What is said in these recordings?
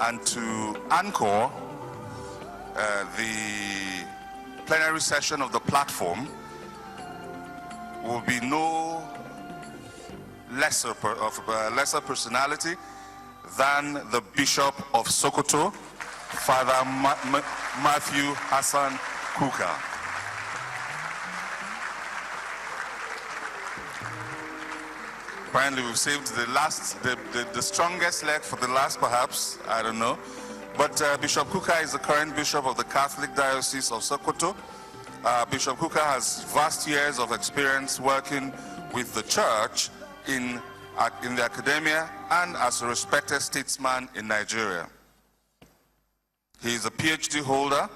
and to anchor the plenary session of the platform will be no lesser personality than the Bishop of Sokoto, Father Matthew Hassan Kukah. Apparently we've saved the strongest leg for the last, perhaps, I don't know. But Bishop Kukah is the current Bishop of the Catholic Diocese of Sokoto. Bishop Kukah has vast years of experience working with the church in the academia and as a respected statesman in Nigeria. He is a PhD holder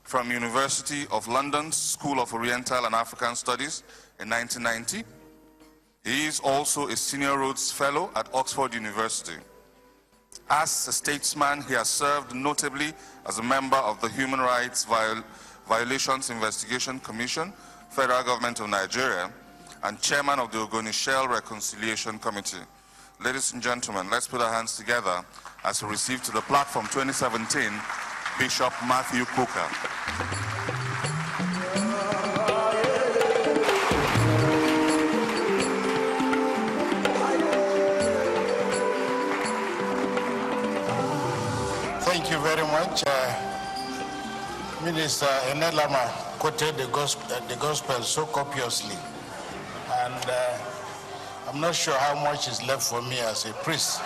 from University of London School of Oriental and African Studies in 1990. He is also a Senior Rhodes Fellow at Oxford University. As a statesman, he has served notably as a member of the Human Rights Violations Investigation Commission, Federal Government of Nigeria, and chairman of the Ogonishel Reconciliation Committee. Ladies and gentlemen, let's put our hands together as we receive to the platform 2017 Bishop Matthew Kukah. Thank you very much. Minister Enelama quoted the gospel so copiously, and I'm not sure how much is left for me as a priest.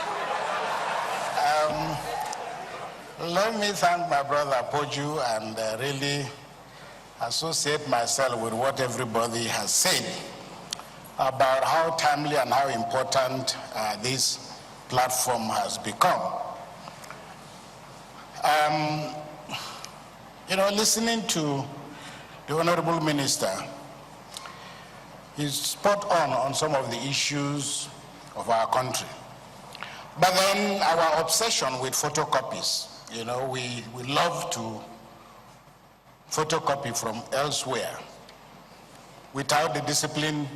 Let me thank my brother Poju and really associate myself with what everybody has said about how timely and how important this platform has become. You know, listening to the Honorable Minister, he's spot on some of the issues of our country. But then our obsession with photocopies, you know, we love to photocopy from elsewhere without the discipline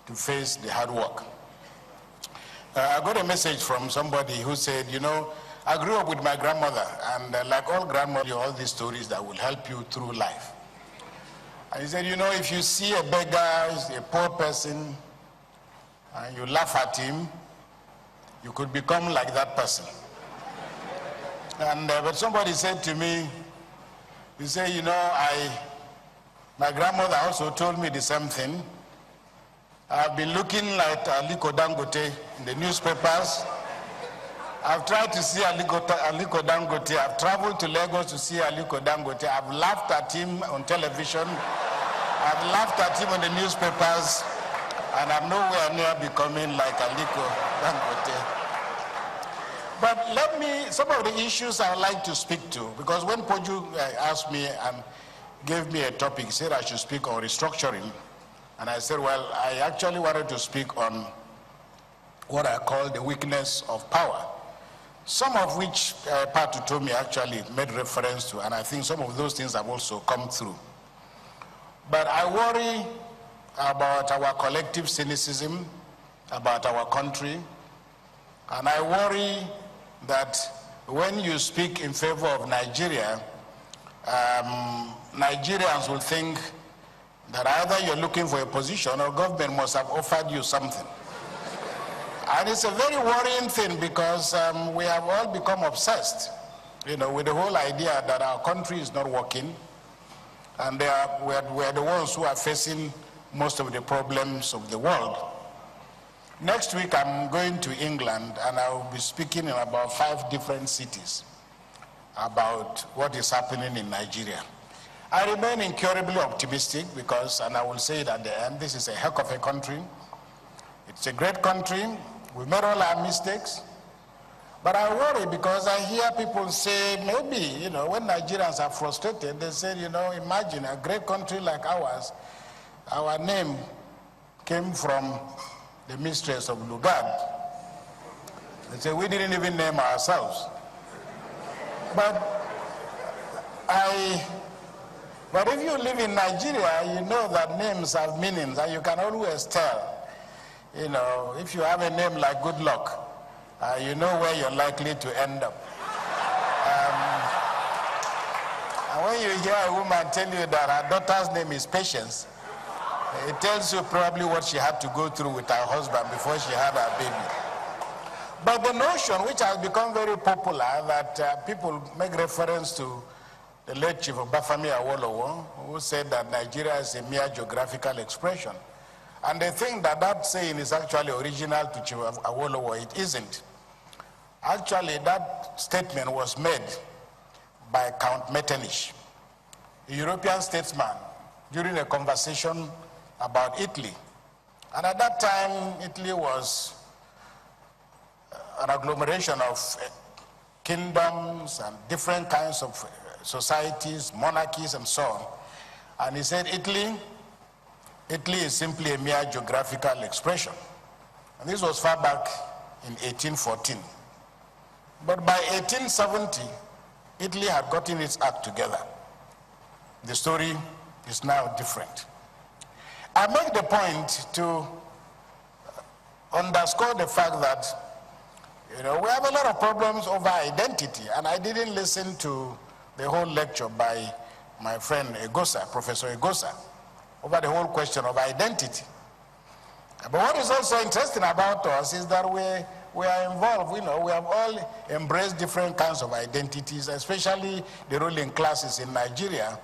to face the hard work. I got a message from somebody who said, you know, I grew up with my grandmother, and like all grandmothers, all these stories that will help you through life. And he said, you know, if you see a beggar, a poor person, and you laugh at him, you could become like that person. And but somebody said to me, he said, you know, my grandmother also told me the same thing. I've been looking like Aliko Dangote in the newspapers. I've tried to see Aliko Dangote. I've traveled to Lagos to see Aliko Dangote. I've laughed at him on television. I've laughed at him on the newspapers. And I'm nowhere near becoming like Aliko Dangote. But some of the issues I would like to speak to, because when Poju asked me and gave me a topic, he said I should speak on restructuring. And I said, well, I actually wanted to speak on what I call the weakness of power. Some of which Patu told me actually made reference to, and I think some of those things have also come through. But I worry about our collective cynicism, about our country, and I worry that when you speak in favor of Nigeria, Nigerians will think that either you're looking for a position or government must have offered you something. And it's a very worrying thing because we have all become obsessed, you know, with the whole idea that our country is not working, and we're the ones who are facing most of the problems of the world. Next week, I'm going to England, and I will be speaking in about 5 different cities about what is happening in Nigeria. I remain incurably optimistic because, and I will say it at the end, this is a heck of a country. It's a great country. We made all our mistakes. But I worry because I hear people say, maybe, you know, when Nigerians are frustrated, they say, you know, imagine a great country like ours, our name came from the mistress of Lugard. They say, we didn't even name ourselves. But if you live in Nigeria, you know that names have meanings, and you can always tell. You know, if you have a name like Good Luck, you know where you're likely to end up. And when you hear a woman tell you that her daughter's name is Patience, it tells you probably what she had to go through with her husband before she had her baby. But the notion, which has become very popular, that people make reference to the late Chief Obafemi Awolowo, who said that Nigeria is a mere geographical expression. And they think that that saying is actually original to Chief Awolowo. It isn't. Actually, that statement was made by Count Metternich, a European statesman, during a conversation about Italy. And at that time, Italy was an agglomeration of kingdoms and different kinds of societies, monarchies, and so on. And he said, Italy is simply a mere geographical expression. And this was far back in 1814. But by 1870, Italy had gotten its act together. The story is now different. I make the point to underscore the fact that, we have a lot of problems over identity, and I didn't listen to the whole lecture by my friend Egosa, Professor Egosa, over the whole question of identity. But what is also interesting about us is that we are involved, we have all embraced different kinds of identities, especially the ruling classes in Nigeria.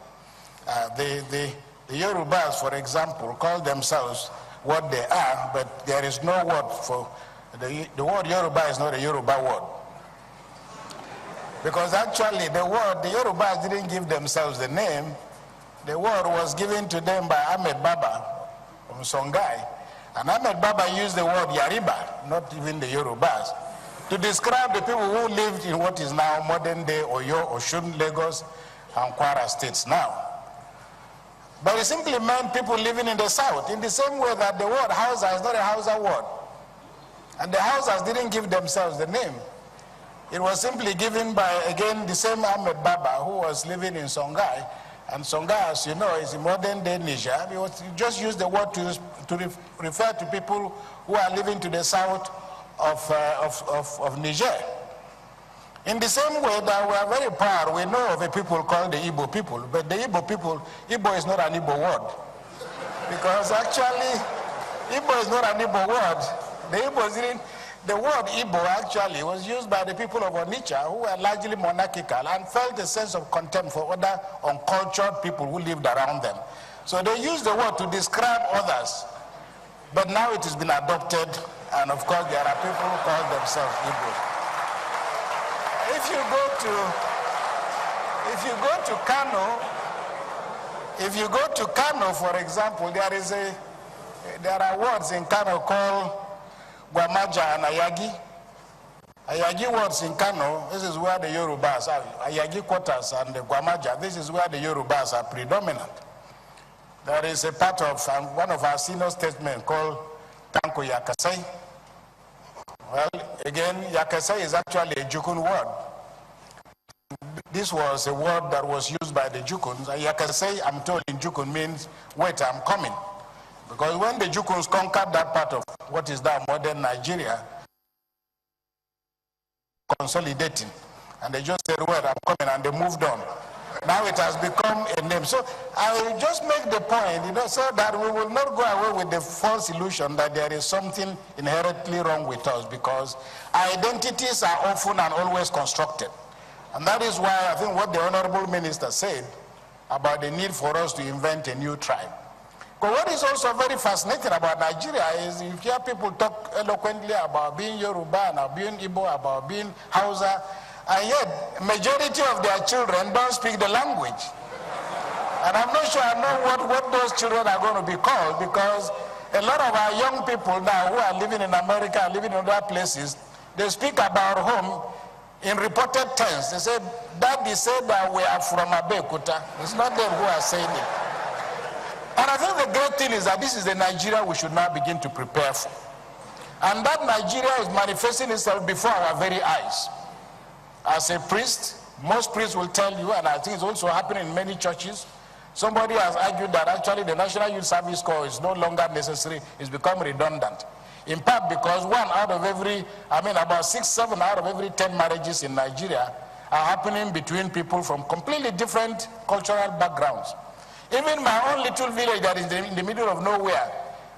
The Yorubas, for example, call themselves what they are, but there is no word for, the word Yoruba is not a Yoruba word. Because actually the Yorubas didn't give themselves the name. The word was given to them by Ahmed Baba from Songhai. And Ahmed Baba used the word Yariba, not even the Yorubas, to describe the people who lived in what is now modern day Oyo, Osun, Lagos, and Kwara states now. But it simply meant people living in the south, in the same way that the word Hausa is not a Hausa word. And the Hausas didn't give themselves the name. It was simply given by, again, the same Ahmed Baba who was living in Songhai. And Songhai, as you know, is in modern day Niger. He just used the word to refer to people who are living to the south of Niger. In the same way that we are very proud, we know of a people called the Igbo people, but the Igbo people, Igbo is not an Igbo word. Because actually, Igbo is not an Igbo word. The word Igbo actually was used by the people of Onitsha, who were largely monarchical and felt a sense of contempt for other uncultured people who lived around them. So they used the word to describe others. But now it has been adopted, and of course there are people who call themselves Igbo. If you go to Kano, for example, there are words in Kano called Gwamaja and Ayagi. Ayagi words in Kano, this is where the Yorubas are. Ayagi quarters and the Gwamaja, this is where the Yorubas are predominant. There is a part of one of our senior statesmen called Tanko Yakasai. Well, again, Yakasai is actually a Jukun word. This was a word that was used by the Jukuns. Yakasai, I'm told in Jukun, means, wait, I'm coming. Because when the Jukuns conquered that part of what is now modern Nigeria, consolidating, and they just said, wait, I'm coming, and they moved on. Now it has become a name. So I will just make the point, so that we will not go away with the false illusion that there is something inherently wrong with us, because identities are often and always constructed. And that is why I think what the Honorable Minister said about the need for us to invent a new tribe. But what is also very fascinating about Nigeria is you hear people talk eloquently about being Yoruba and about being Igbo, about being Hausa, and yet majority of their children don't speak the language. And I'm not sure I know what those children are going to be called, because a lot of our young people now who are living in America, living in other places, they speak about home in reported tense. They say, Daddy said that we are from Abeokuta. It's not them who are saying it. And I think the great thing is that this is the Nigeria we should now begin to prepare for. And that Nigeria is manifesting itself before our very eyes. As a priest, most priests will tell you, and I think it's also happening in many churches, somebody has argued that actually the National Youth Service Corps is no longer necessary, it's become redundant. In part because about 6, 7 out of every 10 marriages in Nigeria are happening between people from completely different cultural backgrounds. Even my own little village that is in the middle of nowhere,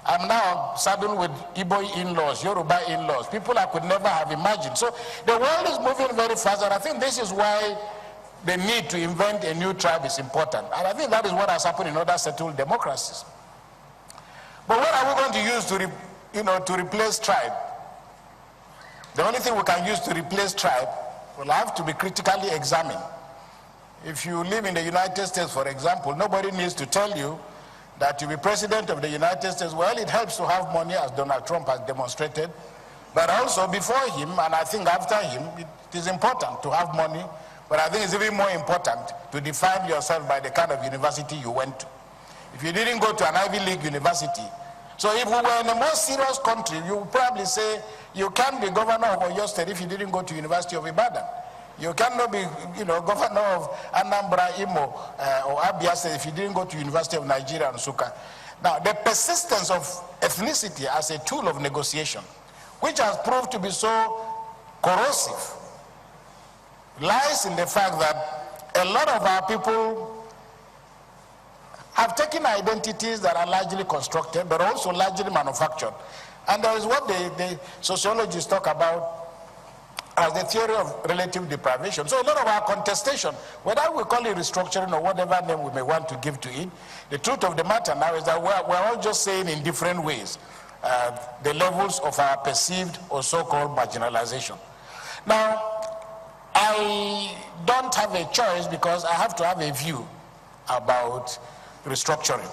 I'm now saddled with Igbo in-laws, Yoruba in-laws, people I could never have imagined. So the world is moving very fast, and I think this is why the need to invent a new tribe is important. And I think that is what has happened in other settled democracies. But what are we going to use to replace tribe? The only thing we can use to replace tribe will have to be critically examined. If you live in the United States, for example, nobody needs to tell you that to be president of the United States, well, it helps to have money, as Donald Trump has demonstrated, but also before him, and I think after him, it is important to have money, but I think it's even more important to define yourself by the kind of university you went to. If you didn't go to an Ivy League university, so if we were in a more serious country, you would probably say you can't be governor of Oyo State if you didn't go to University of Ibadan. You cannot be, governor of Anambra, Imo, or Abia State if you didn't go to University of Nigeria and Nsukka. Now, the persistence of ethnicity as a tool of negotiation, which has proved to be so corrosive, lies in the fact that a lot of our people have taken identities that are largely constructed, but also largely manufactured. And there is what the sociologists talk about as the theory of relative deprivation. So a lot of our contestation, whether we call it restructuring or whatever name we may want to give to it, the truth of the matter now is that we're all just saying in different ways the levels of our perceived or so-called marginalization. Now, I don't have a choice because I have to have a view about restructuring.